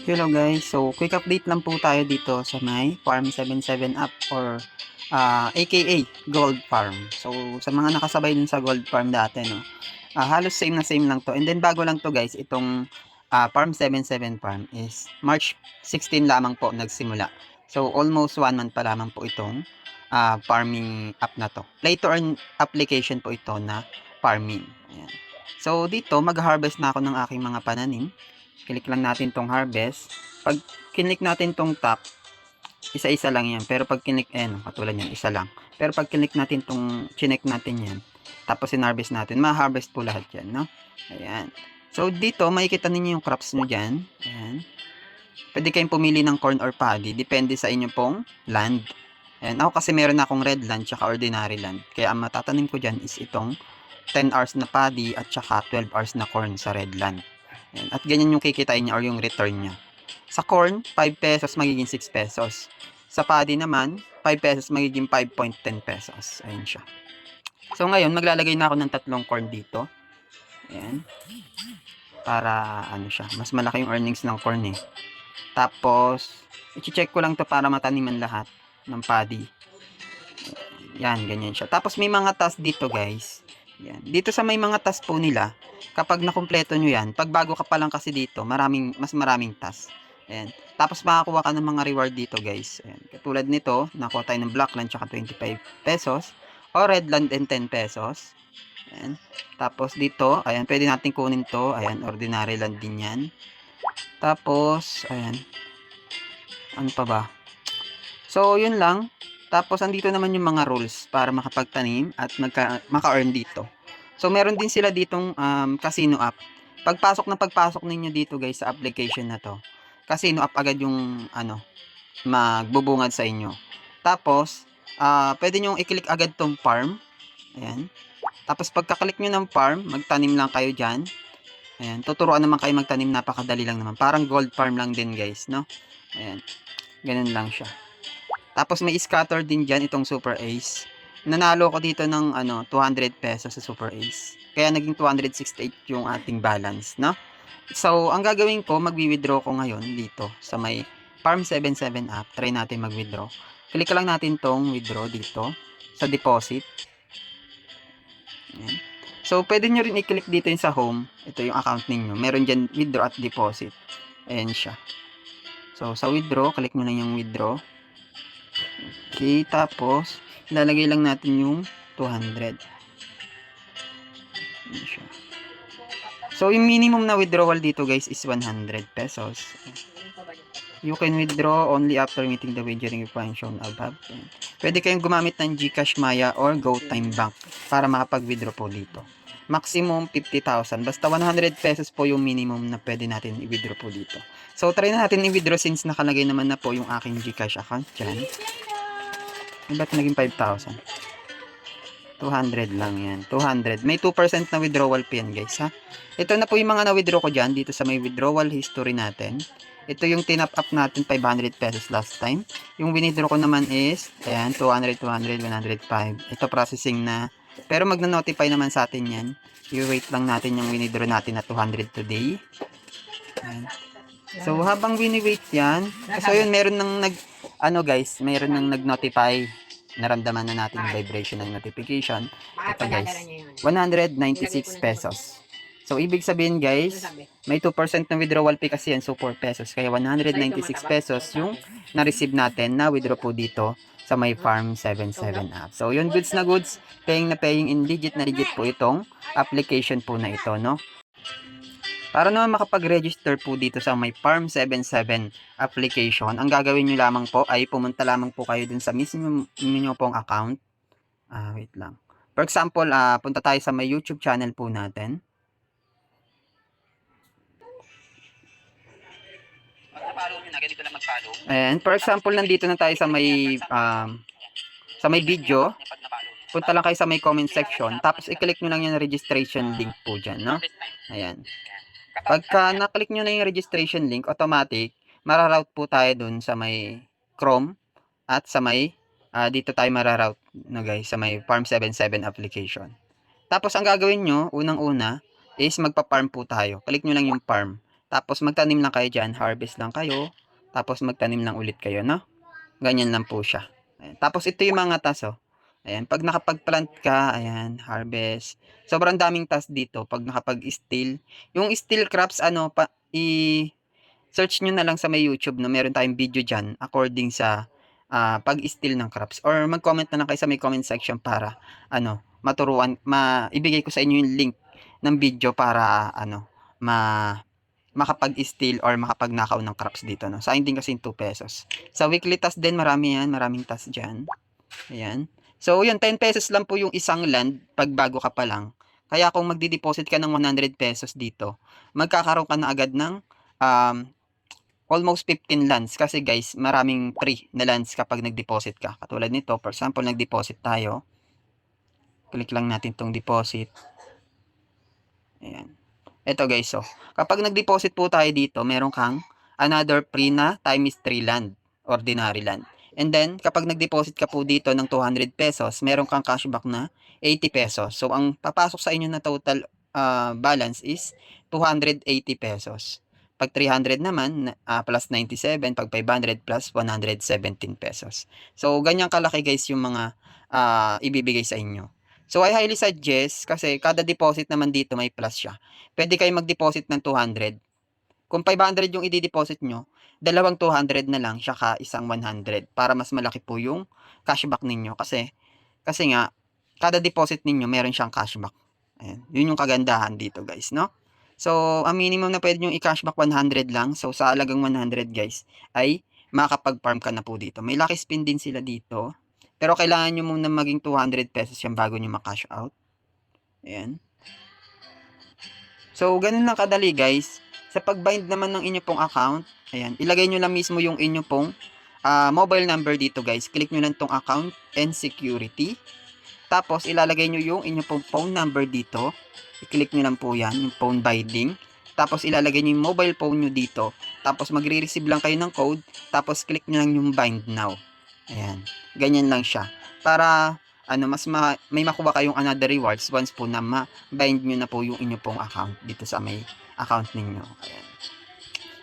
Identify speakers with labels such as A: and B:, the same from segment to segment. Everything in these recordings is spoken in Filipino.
A: Hello guys, so quick update lang po tayo dito sa may Farm 77 app or aka Gold Farm. So sa mga nakasabay dun sa Gold Farm dati, no, halos same na same lang to. And then bago lang to guys, itong Farm 77 Farm is March 16 lamang po nagsimula. So almost 1 month pa lamang po itong farming app na to. Play to earn application po ito na farming. Ayan. So dito mag-harvest na ako ng aking mga pananim. Click lang natin tong harvest. Pag kinlik natin tong top, isa-isa lang yan. Pero pag kinlik, katulad yan, isa lang. Pero pag kinlik natin tong, chinek natin yan, tapos sinharvest natin, ma-harvest po lahat yan, no? Ayan. So, dito, makikita ninyo yung crops nyo dyan. Ayan. Pwede kayong pumili ng corn or paddy. Depende sa inyo pong land. Ayan. Ako kasi meron akong red land, tsaka ordinary land. Kaya ang matatanim ko dyan is itong 10 hours na paddy at tsaka 12 hours na corn sa red land. Ayan. At ganyan yung kikitain niya or yung return niya. Sa corn, 5 pesos magiging 6 pesos. Sa paddy naman, 5 pesos magiging 5.10 pesos. Ayan siya. So ngayon, maglalagay na ako ng tatlong corn dito. Ayan. Para ano siya, mas malaki yung earnings ng corn eh. Tapos, i-check ko lang to para mataniman lahat ng paddy. Yan, ganyan siya. Tapos may mga task dito guys. Yan. Dito sa may mga task po nila, kapag nakumpleto nyo yan, pag bago ka pa lang kasi dito, mas maraming task. Ayan. Tapos makakuha ka ng mga reward dito guys. Ayan. Katulad nito, nakuha tayo ng black land tsaka 25 pesos. O red land and 10 pesos. Ayan. Tapos dito, ayan, pwede natin kunin to. Ayan, ordinary land din yan. Tapos, ayan. Ano pa ba? So, yun lang. Tapos, andito naman yung mga rules para makapagtanim at maka-earn dito. So, meron din sila ditong casino app. Pagpasok ninyo dito guys sa application na to, casino app agad yung magbubungad sa inyo. Tapos, pwede nyo i-click agad tong farm. Ayan. Tapos, pagka-click nyo ng farm, magtanim lang kayo dyan. Ayan. Tuturuan naman kayo magtanim. Napakadali lang naman. Parang gold farm lang din guys, no? Ayan. Ganun lang siya. Tapos may scatter din dyan itong Super Ace. Nanalo ko dito ng 200 pesos sa Super Ace. Kaya naging 268 yung ating balance, no? So, ang gagawin ko, magwi-withdraw ko ngayon dito sa may Farm 77 app. Try natin mag-withdraw. Click lang natin tong withdraw dito sa deposit. Ayan. So, pwede nyo rin i-click dito yung sa home. Ito yung account ninyo. Meron dyan withdraw at deposit. Ayan siya. So, sa withdraw, click nyo lang yung withdraw. Okay, tapos ilalagay lang natin yung 200. So, yung minimum na withdrawal dito guys is 100 pesos. You can withdraw only after meeting the wagering requirements shown above. Pwede kayong gumamit ng GCash, Maya, or GoTime Bank para makapag-withdraw po dito. Maximum 50,000. Basta 100 pesos po yung minimum na pwede natin i-withdraw po dito. So, try na natin i-withdraw since nakalagay naman na po yung aking GCash account dyan. Ba't naging 5,000? 200 lang yan. 200. May 2% na withdrawal pa yan guys ha. Ito na po yung mga na-withdraw ko dyan dito sa may withdrawal history natin. Ito yung tinap up natin 500 pesos last time. Yung withdraw ko naman is ayan, 200, 200, 105. Ito processing na. Pero magna-notify naman sa atin yan. I-wait lang natin yung withdraw natin na 200 today. Ayan. So habang wini-wait yan, so yun meron nang meron nang nag-notify. Naramdaman na natin yung vibration ng notification. Ito guys, 196 pesos. So, ibig sabihin guys, may 2% na withdrawal fee kasi yan, so 4 pesos. Kaya 196 pesos yung na-receive natin na withdraw po dito sa may Farm 77 app. So, yun, goods na goods, paying na paying in legit na legit po itong application po na ito, no? Para naman makapag-register po dito sa may Farm 77 application, ang gagawin nyo lamang po ay pumunta lamang po kayo dun sa mismo nyo pong account. Wait lang. For example, punta tayo sa may YouTube channel po natin. And for example, nandito na tayo sa may video. Punta lang kayo sa may comment section. Tapos i-click nyo lang yung registration link po dyan, no? Ayan. Pagka na-click nyo na yung registration link, automatic, mararoute po tayo dun sa may Chrome at sa may, dito tayo mararoute, no guys, sa may Farm 77 application. Tapos ang gagawin nyo, unang-una, is magpa-farm po tayo. Click nyo lang yung farm. Tapos magtanim lang kayo dyan, harvest lang kayo, tapos magtanim lang ulit kayo, no? Ganyan lang po siya. Ayan. Tapos ito yung mga taso. Ayan, pag nakapag-plant ka, ayan, harvest. Sobrang daming tas dito pag nakapag-steal. Yung steel crops, ano, search nyo na lang sa may YouTube, no? Meron tayong video dyan according sa pag-steal ng crops. Or mag-comment na lang kayo sa may comment section para, ano, ibigay ko sa inyo yung link ng video para, ano, makapag-steal or makapagnakaw ng crops dito, no? Sa akin din kasi 2 pesos. Sa weekly task din, marami yan. Maraming task dyan. Ayan. So, yun, 10 pesos lang po yung isang land pag bago ka pa lang. Kaya kung magdi-deposit ka ng 100 pesos dito, magkakaroon ka na agad ng almost 15 lands. Kasi guys, maraming free na lands kapag nag-deposit ka. Katulad nito, for example, nag-deposit tayo. Click lang natin tong deposit. Ayan. Ito guys, so, kapag nag-deposit po tayo dito, meron kang another free na times 3 land, ordinary land. And then, kapag nag-deposit ka po dito ng 200 pesos, meron kang cashback na 80 pesos. So, ang papasok sa inyo na total balance is 280 pesos. Pag 300 naman, plus 97. Pag 500, plus 117 pesos. So, ganyan kalaki guys yung mga ibibigay sa inyo. So, I highly suggest, kasi kada deposit naman dito may plus siya. Pwede kayo mag-deposit ng 200. Kung 500 yung i-deposit nyo, dalawang 200 na lang, saka isang 100 para mas malaki po yung cashback ninyo. Kasi nga, kada deposit ninyo, meron siyang cashback. Ayan. Yun yung kagandahan dito guys, no? So, ang minimum na pwede nyo i-cashback 100 lang. So, sa alagang 100 guys, ay makakapag-farm ka na po dito. May lucky spin din sila dito. Pero kailangan nyo muna maging 200 pesos yan bago nyo ma-cash out. Ayan. So, ganun lang kadali guys. Sa pag-bind naman ng inyo pong account, ayan, ilagay nyo lang mismo yung inyo pong mobile number dito guys. Click nyo lang tong account and security. Tapos, ilalagay nyo yung inyo pong phone number dito. I-click nyo lang po yan, yung phone binding. Tapos, ilalagay nyo yung mobile phone nyo dito. Tapos, magre-receive lang kayo ng code. Tapos, click nyo lang yung bind now. Ayan. Ganyan lang siya. Para, may makuha kayong another rewards once po na ma-bind nyo na po yung inyo pong account dito sa may account ninyo. Ayan.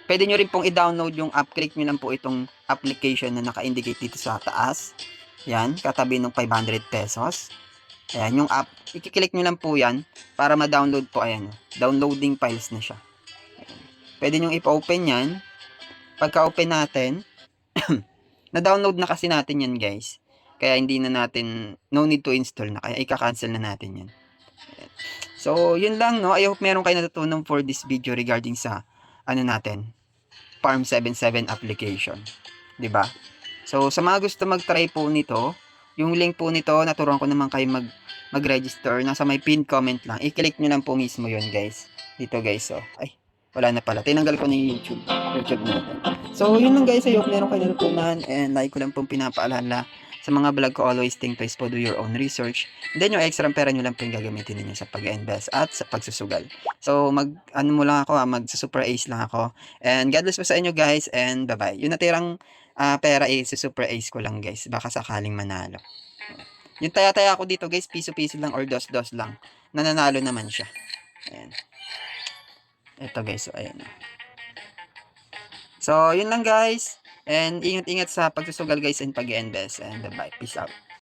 A: Pwede nyo rin pong i-download yung app. Click nyo lang po itong application na naka-indicate dito sa taas. Yan, katabi ng 500 pesos. Ayan, yung app. I-click nyo lang po yan para ma-download po. Ayan, downloading files na siya. Ayan. Pwede nyo ipa-open yan. Pagka-open natin, na-download na kasi natin yan guys. Kaya hindi na natin, no need to install na. Kaya i-cancel na natin yan. Ayan. So, yun lang, no? I hope meron kayo natutunan for this video regarding sa, Farm 77 application. 'Di ba? So, sa mga gusto mag-try po nito, yung link po nito, naturuan ko naman kayo mag-register. Nasa may pinned comment lang. I-click nyo lang po mismo yun, guys. Dito, guys. So, ay, wala na pala. Tinanggal ko na yung YouTube natin. So, yun lang, guys. I hope meron kayo natutunan. And like ko lang pong pinapaalala sa mga vlog ko, always think twice po, do your own research. And then, yung extra pera nyo lang po yung gagamitin ninyo sa pag-invest at sa pagsusugal. So, mag-super ace lang ako. And God bless po sa inyo, guys. And bye-bye. Yung natirang pera super ace ko lang guys, baka sakaling manalo. Yung taya-taya ako dito guys, piso-piso lang or dos-dos lang, nananalo naman siya. Ayan. Ito guys, so ayan. So yun lang guys, and ingat-ingat sa pagsusugal guys and pag-invest, and bye, peace out.